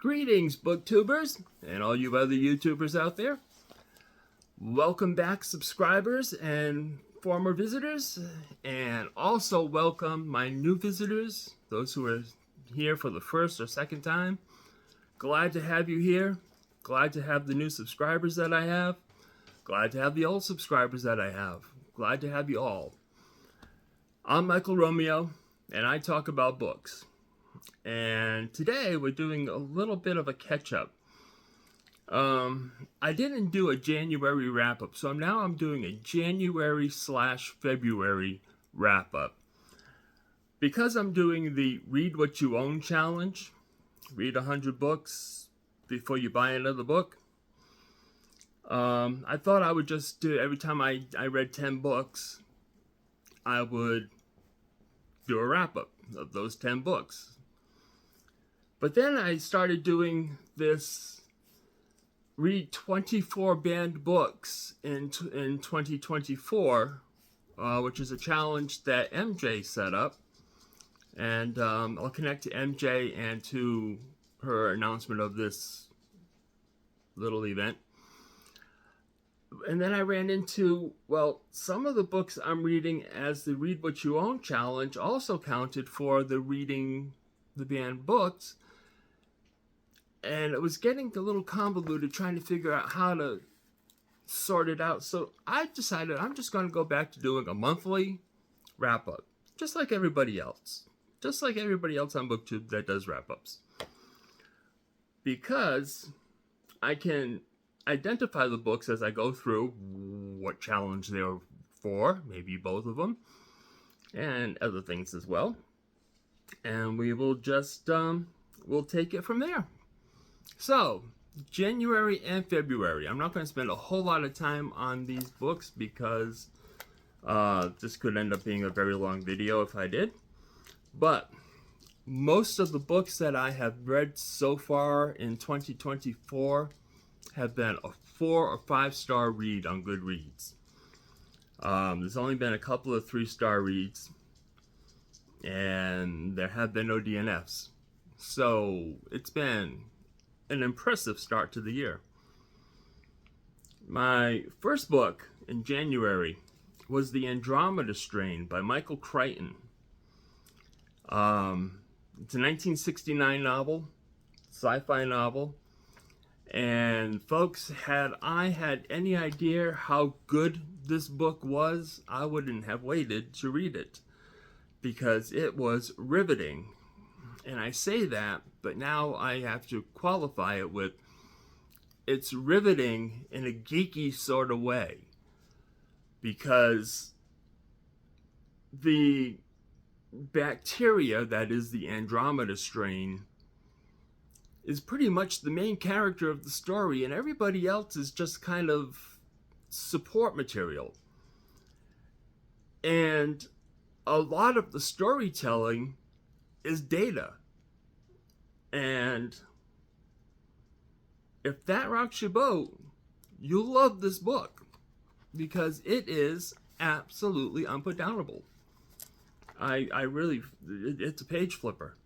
Greetings, booktubers, and all you other YouTubers out there. Welcome back, subscribers and former visitors, and also welcome my new visitors, those who are here for the first or second time. Glad to have you here. Glad to have the new subscribers that I have. Glad to have the old subscribers that I have. Glad to have you all. I'm Michael Romeo, and I talk about books. And today we're doing a little bit of a catch-up. I didn't do a January wrap-up, so now I'm doing a January/February wrap-up. Because I'm doing the Read What You Own challenge, read 100 books before you buy another book, I thought I would just do, every time I read 10 books, I would do a wrap-up of those 10 books. But then I started doing this read 24 banned books in 2024, which is a challenge that MJ set up. And I'll connect to MJ and to her announcement of this little event. And then I ran into, well, some of the books I'm reading as the Read What You Own challenge also counted for the reading the banned books. And it was getting a little convoluted trying to figure out how to sort it out. So I decided I'm just going to go back to doing a monthly wrap-up, just like everybody else. Just like everybody else on BookTube that does wrap-ups. Because I can identify the books as I go through what challenge they're for, maybe both of them, and other things as well. And we will just, we'll take it from there. So, January and February. I'm not going to spend a whole lot of time on these books because this could end up being a very long video if I did. But most of the books that I have read so far in 2024 have been a 4 or 5-star read on Goodreads. There's only been a couple of 3-star reads, and there have been no DNFs. So, it's been an impressive start to the year. My first book in January was The Andromeda Strain by Michael Crichton. It's a 1969 novel, sci-fi novel, and folks, had I had any idea how good this book was, I wouldn't have waited to read it, because it was riveting. And I say that, but now I have to qualify it with, it's riveting in a geeky sort of way. Because the bacteria that is the Andromeda strain is pretty much the main character of the story, and everybody else is just kind of support material. And a lot of the storytelling is data. And if that rocks your boat, you'll love this book, because it is absolutely unputdownable. I really, it's a page flipper.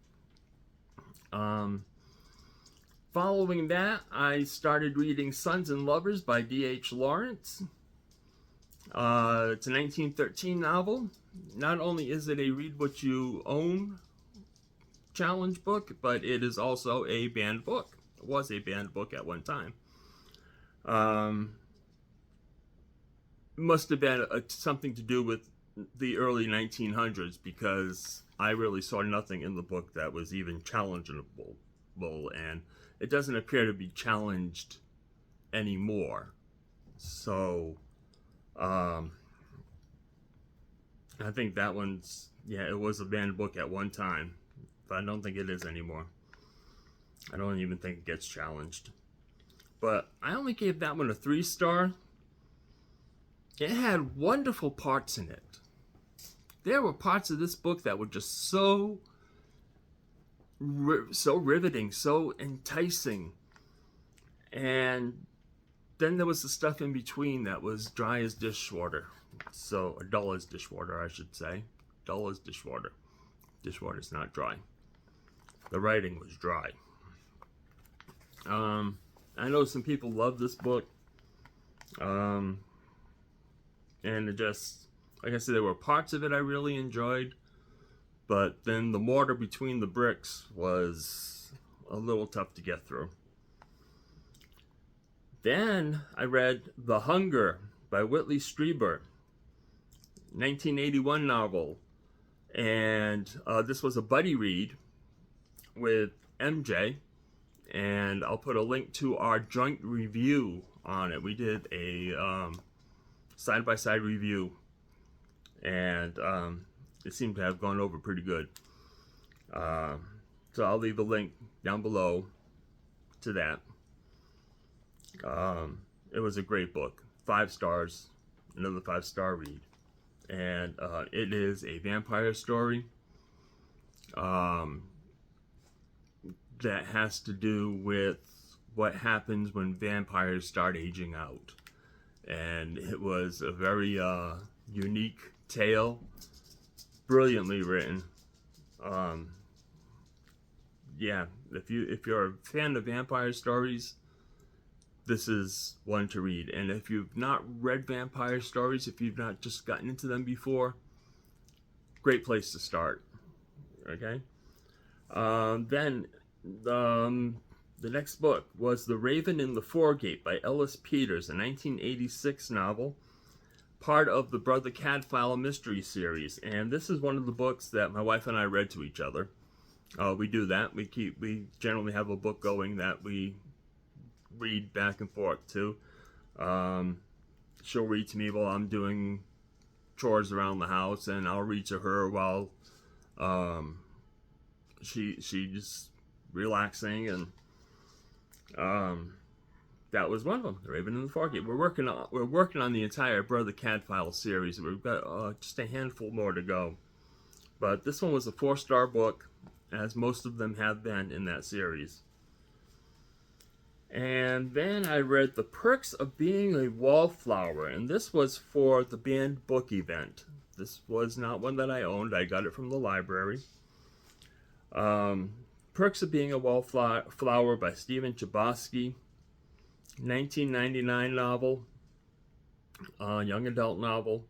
Following that, I started reading Sons and Lovers by D.H. Lawrence. It's a 1913 novel. Not only is it a Read What You Own challenge book, but it is also a banned book. It was a banned book at one time. Must have been something to do with the early 1900s, because I really saw nothing in the book that was even challengeable, and it doesn't appear to be challenged anymore. So I think that one's, yeah, it was a banned book at one time, but I don't think it is anymore. I don't even think it gets challenged. But I only gave that one a 3-star. It had wonderful parts in it. There were parts of this book that were just so riveting, so enticing. And then there was the stuff in between that was dry as dishwater. So, or dull as dishwater, I should say. Dull as dishwater. Dishwater's not dry. The writing was dry. I know some people love this book. And it just, like I said, there were parts of it I really enjoyed, but then the mortar between the bricks was a little tough to get through. Then I read The Hunger by Whitley Strieber, 1981 novel, and this was a buddy read with MJ, and I'll put a link to our joint review on it. We did a side-by-side review, and it seemed to have gone over pretty good. So I'll leave a link down below to that. It was a great book. 5 stars, another 5-star read. And it is a vampire story that has to do with what happens when vampires start aging out. And it was a very unique tale, brilliantly written. Yeah, if you're a fan of vampire stories, this is one to read. And if you've not read vampire stories, if you've not just gotten into them before, great place to start. Okay. Then the next book was The Raven in the Foregate by Ellis Peters, a 1986 novel, part of the Brother Cadfael mystery series. And this is one of the books that my wife and I read to each other. We do that. We generally have a book going that we read back and forth to. She'll read to me while I'm doing chores around the house, and I'll read to her while she's relaxing. And that was one of them, The Raven in the Foregate. We're working on the entire Brother Cadfael series. We've got just a handful more to go, but this one was a 4-star book, as most of them have been in that series. And then I read The Perks of Being a Wallflower, and this was for the banned book event. This was not one that I owned. I got it from the library. Perks of Being a Wallflower by Stephen Chbosky, 1999 novel, young adult novel.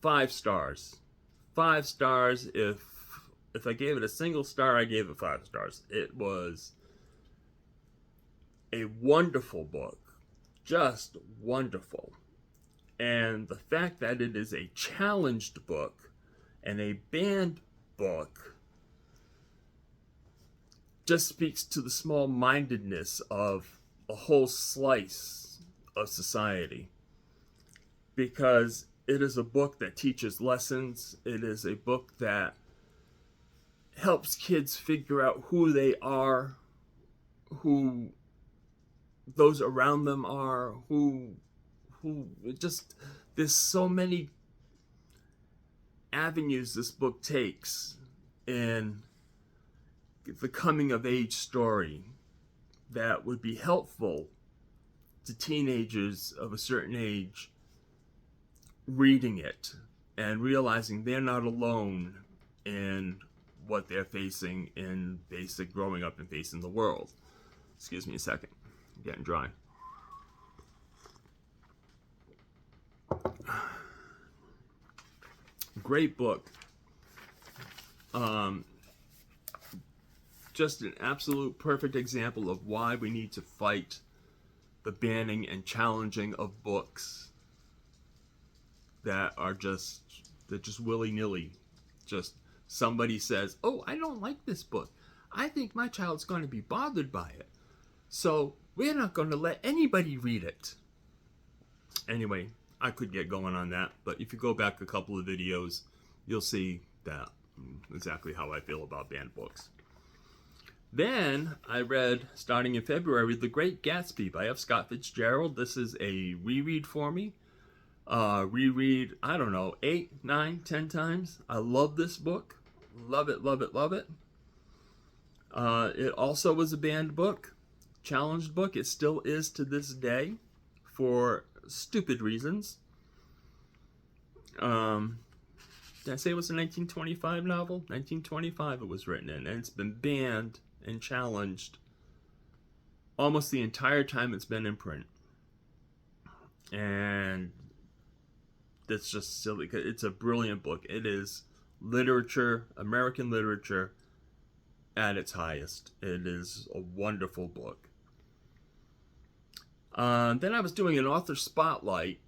5 stars. 5 stars. If I gave it a single star, I gave it 5 stars. It was a wonderful book, just wonderful. And the fact that it is a challenged book and a banned book just speaks to the small-mindedness of a whole slice of society, because it is a book that teaches lessons. It is a book that helps kids figure out who they are, who those around them are, who just, there's so many avenues this book takes in the coming of age story that would be helpful to teenagers of a certain age reading it and realizing they're not alone in what they're facing in basic growing up and facing the world. Excuse me a second. I'm getting dry. Great book. Just an absolute perfect example of why we need to fight the banning and challenging of books that are just willy-nilly. Just somebody says, oh, I don't like this book. I think my child's going to be bothered by it, so we're not going to let anybody read it. Anyway, I could get going on that, but if you go back a couple of videos, you'll see that exactly how I feel about banned books. Then I read, starting in February, The Great Gatsby by F. Scott Fitzgerald. This is a reread for me. Reread, I don't know, 8, 9, 10 times. I love this book. Love it, love it, love it. It also was a banned book, challenged book. It still is to this day for stupid reasons. Did I say it was a 1925 novel? 1925 it was written in, and it's been banned and challenged almost the entire time it's been in print. And it's just silly. It's a brilliant book. It is literature, American literature at its highest. It is a wonderful book. Then I was doing an author spotlight,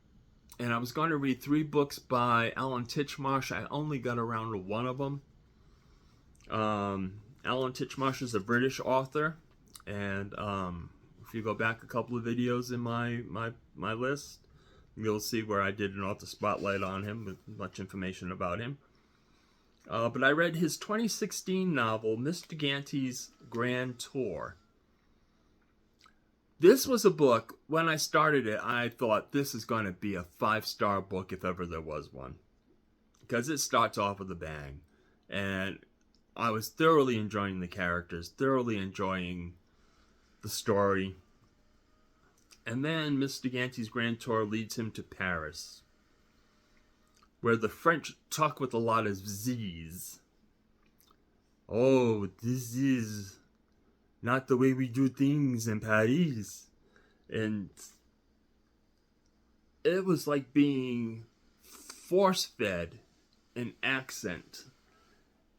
and I was going to read 3 books by Alan Titchmarsh. I only got around to one of them. Alan Titchmarsh is a British author, and if you go back a couple of videos in my list, you'll see where I did an author spotlight on him with much information about him. But I read his 2016 novel, Mr. Ganty's Grand Tour. This was a book, when I started it, I thought this is going to be a 5-star book if ever there was one. Because it starts off with a bang. And I was thoroughly enjoying the characters, thoroughly enjoying the story. And then Mr. Ganty's Grand Tour leads him to Paris, where the French talk with a lot of Z's. Oh, this is not the way we do things in Paris. And it was like being force-fed an accent.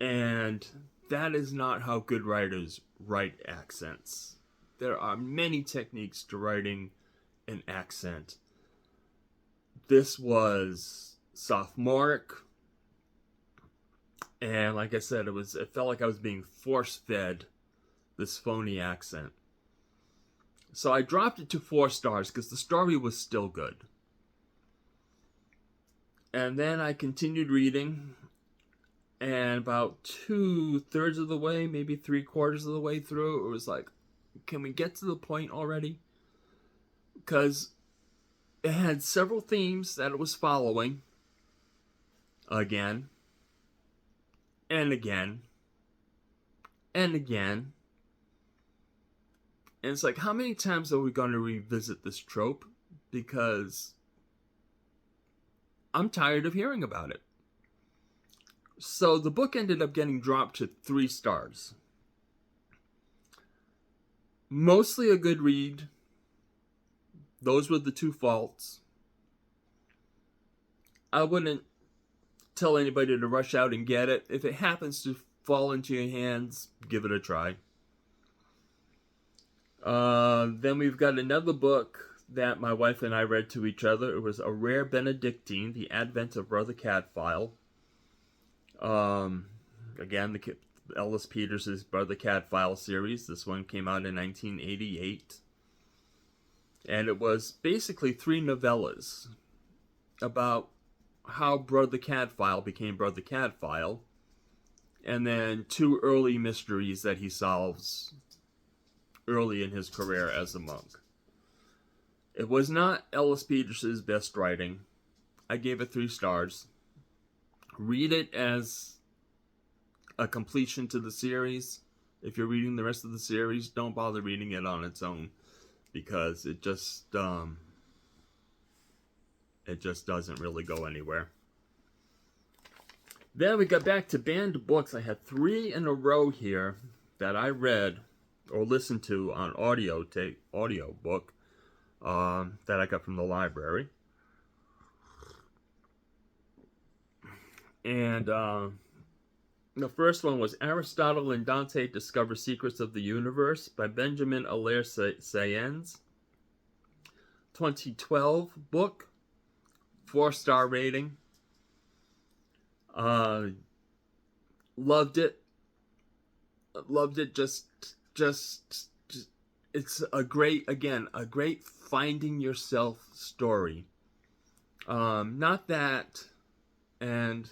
And that is not how good writers write accents. There are many techniques to writing an accent. This was sophomoric. And like I said, it felt like I was being force-fed this phony accent. So I dropped it to 4 stars because the story was still good. And then I continued reading, and about 2/3 of the way, maybe 3/4 of the way through, it was like, can we get to the point already? Because it had several themes that it was following again and again and again. And it's like, how many times are we going to revisit this trope? Because I'm tired of hearing about it. So the book ended up getting dropped to 3 stars. Mostly a good read. Those were the 2 faults. I wouldn't tell anybody to rush out and get it. If it happens to fall into your hands, give it a try. Then we've got another book that my wife and I read to each other. It was A Rare Benedictine, The Advent of Brother Cadfael. Again, the Ellis Peters' Brother Cadfael series. This one came out in 1988. And it was basically 3 novellas about how Brother Cadfael became Brother Cadfael. And then 2 early mysteries that he solves early in his career as a monk. It was not Ellis Peters' best writing. I gave it 3 stars. Read it as a completion to the series. If you're reading the rest of the series, don't bother reading it on its own, because it just doesn't really go anywhere. Then we got back to banned books. I had 3 in a row here that I read or listened to on audio book that I got from the library. And the first one was Aristotle and Dante Discover Secrets of the Universe by Benjamin Allaire Sayens. 2012 book. 4-star rating. Loved it. Just it's a great finding yourself story. Not that, and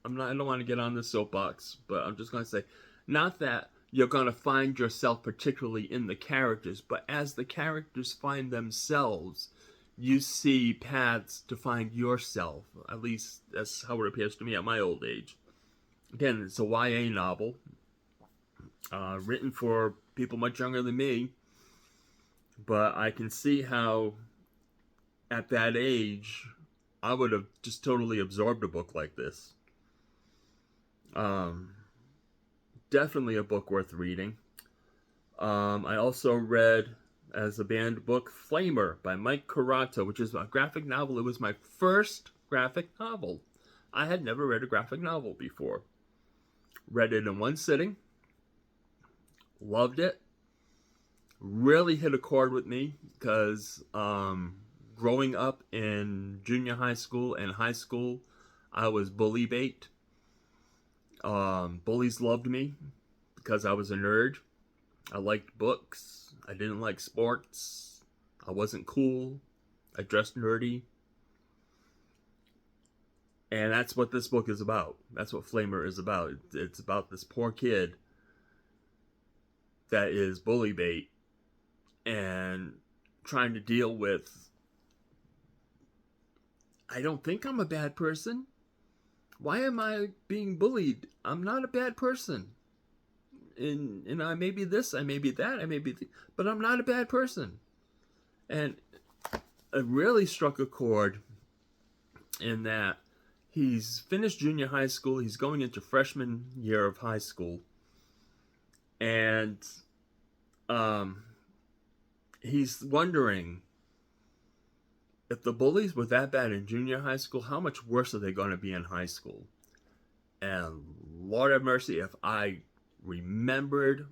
I don't want to get on the soapbox, but I'm just going to say, not that you're going to find yourself particularly in the characters, but as the characters find themselves, you see paths to find yourself. At least that's how it appears to me at my old age. Again, it's a YA novel, written for people much younger than me, but I can see how at that age I would have just totally absorbed a book like this. Definitely a book worth reading. I also read as a banned book, Flamer by Mike Curato, which is a graphic novel. It was my first graphic novel. I had never read a graphic novel before. Read it in one sitting. Loved it. Really hit a chord with me because growing up in junior high school and high school, I was bully bait. Bullies loved me because I was a nerd. I liked books. I didn't like sports. I wasn't cool. I dressed nerdy. And that's what this book is about. That's what Flamer is about. It's about this poor kid that is bully bait and trying to deal with, I don't think I'm a bad person. Why am I being bullied? I'm not a bad person. And I may be this, I may be that, I may be, but I'm not a bad person. And it really struck a chord in that he's finished junior high school, he's going into freshman year of high school, and he's wondering if the bullies were that bad in junior high school, how much worse are they going to be in high school? And Lord have mercy, if I remembered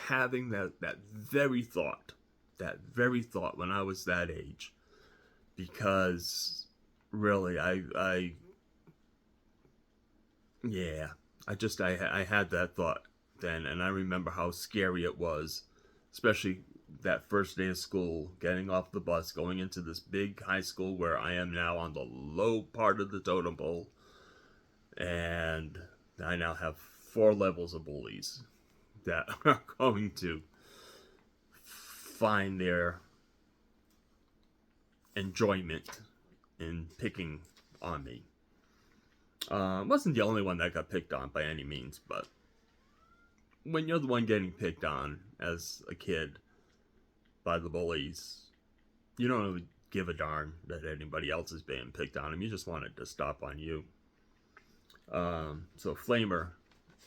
having that very thought when I was that age, because really I had that thought then, and I remember how scary it was, especially that first day of school, getting off the bus, going into this big high school where I am now on the low part of the totem pole, and I now have 4 levels of bullies that are going to find their enjoyment in picking on me. Wasn't the only one that got picked on by any means, but when you're the one getting picked on as a kid by the bullies, you don't really give a darn that anybody else is being picked on them. You just want it to stop on you. So Flamer,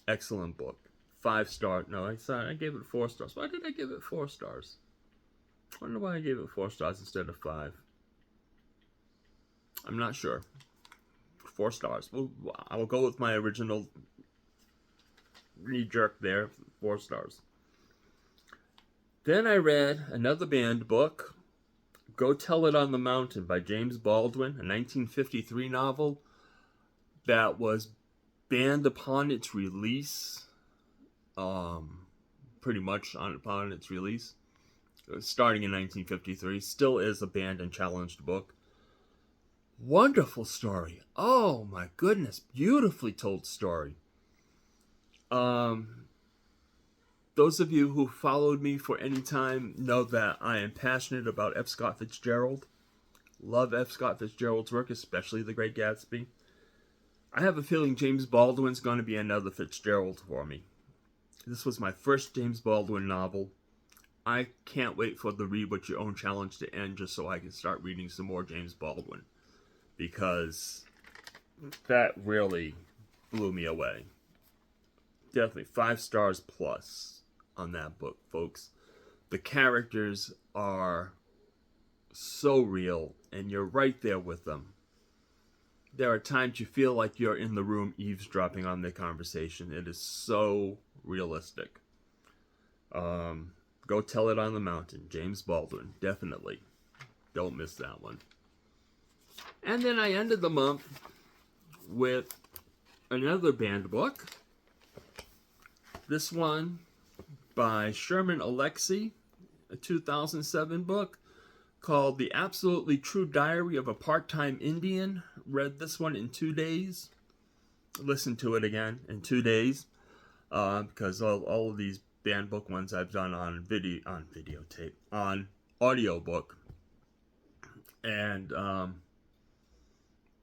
excellent book. 5 star. No, I gave it 4 stars. Why did I give it 4 stars? I wonder why I gave it 4 stars instead of 5. I'm not sure. 4 stars. Well, I will go with my original knee-jerk there. 4 stars. Then I read another banned book, Go Tell It on the Mountain by James Baldwin, a 1953 novel that was banned upon its release. Pretty much upon its release. Starting in 1953. Still is a banned and challenged book. Wonderful story. Oh my goodness. Beautifully told story. Those of you who followed me for any time know that I am passionate about F. Scott Fitzgerald. Love F. Scott Fitzgerald's work, especially The Great Gatsby. I have a feeling James Baldwin's going to be another Fitzgerald for me. This was my first James Baldwin novel. I can't wait for the Read What You Own challenge to end just so I can start reading some more James Baldwin, because that really blew me away. Definitely 5 stars plus on that book, folks. The characters are so real, and you're right there with them. There are times you feel like you're in the room eavesdropping on their conversation. It is so realistic. Go Tell It on the Mountain, James Baldwin, definitely. Don't miss that one. And then I ended the month with another banned book. This one by Sherman Alexi, a 2007 book called The Absolutely True Diary of a Part-Time Indian. Read this one in 2 days. Listened to it again in 2 days. Because all of these banned book ones I've done on videotape, on audiobook. And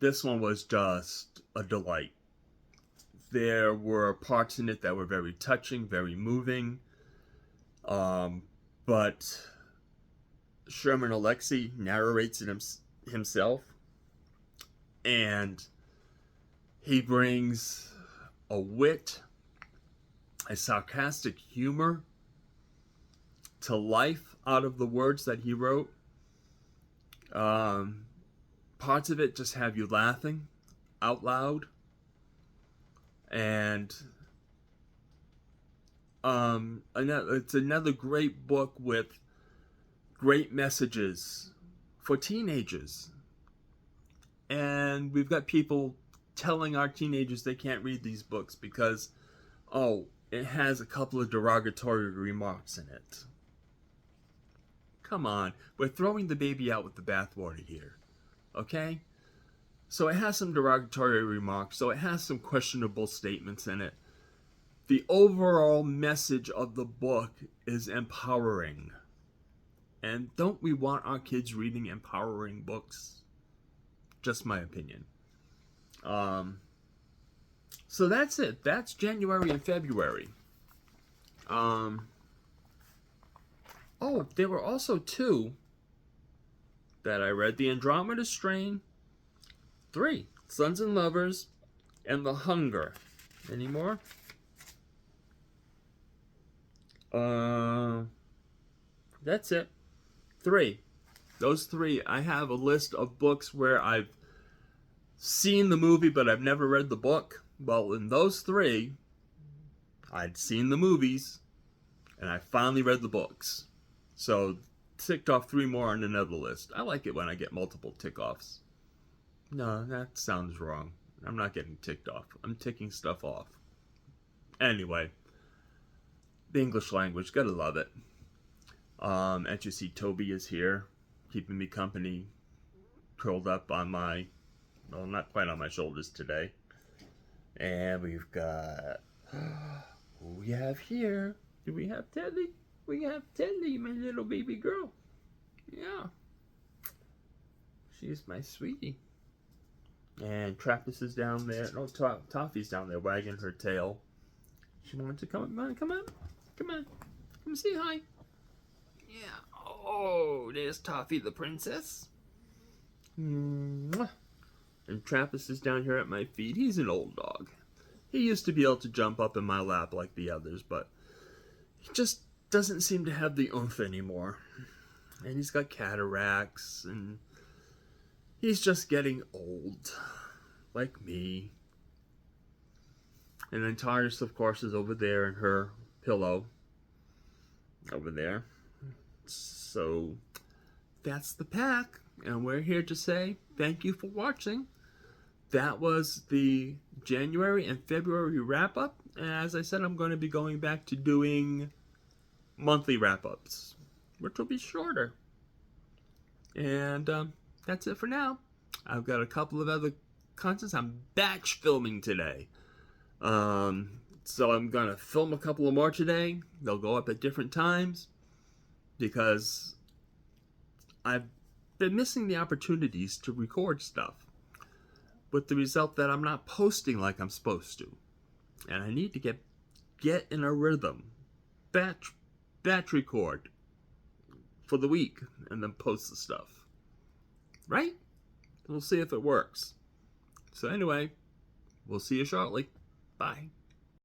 this one was just a delight. There were parts in it that were very touching, very moving. But Sherman Alexi narrates it himself. And he brings a wit, a sarcastic humor to life out of the words that he wrote. Parts of it just have you laughing out loud. And it's another great book with great messages for teenagers. And we've got people telling our teenagers they can't read these books because, it has a couple of derogatory remarks in it. Come on, we're throwing the baby out with the bathwater here, okay? So it has some derogatory remarks, so it has some questionable statements in it. The overall message of the book is empowering. And don't we want our kids reading empowering books? Just my opinion. So that's it. That's January and February. There were also two that I read. The Andromeda Strain, 3, Sons and Lovers, and The Hunger. Any more? That's it. 3. Those 3. I have a list of books where I've seen the movie, but I've never read the book. Well, in those 3, I'd seen the movies, and I finally read the books. So, ticked off 3 more on another list. I like it when I get multiple tick-offs. No, that sounds wrong. I'm not getting ticked off. I'm ticking stuff off. Anyway, the English language, gotta love it. As you see, Toby is here, keeping me company, curled up on my, well, not quite on my shoulders today. And we've got, who we have here? Do we have Teddy? We have Teddy, my little baby girl. Yeah. She's my sweetie. And Trappist is down there. No, Toffee's down there wagging her tail. She wanted to come on. Come say hi. Yeah. Oh, there's Toffee the princess. Mwah. And Trappist is down here at my feet. He's an old dog. He used to be able to jump up in my lap like the others, but he just doesn't seem to have the oomph anymore. And he's got cataracts, and he's just getting old, like me. And then Tardis, of course, is over there in her pillow. Over there. So, that's the pack. And we're here to say thank you for watching. That was the January and February wrap-up. And as I said, I'm going to be going back to doing monthly wrap-ups, which will be shorter. And that's it for now. I've got a couple of other contents. I'm batch filming today. So I'm going to film a couple of more today. They'll go up at different times because I've been missing the opportunities to record stuff, with the result that I'm not posting like I'm supposed to. And I need to get in a rhythm. Batch record for the week and then post the stuff. Right? We'll see if it works. So anyway, we'll see you shortly. Bye.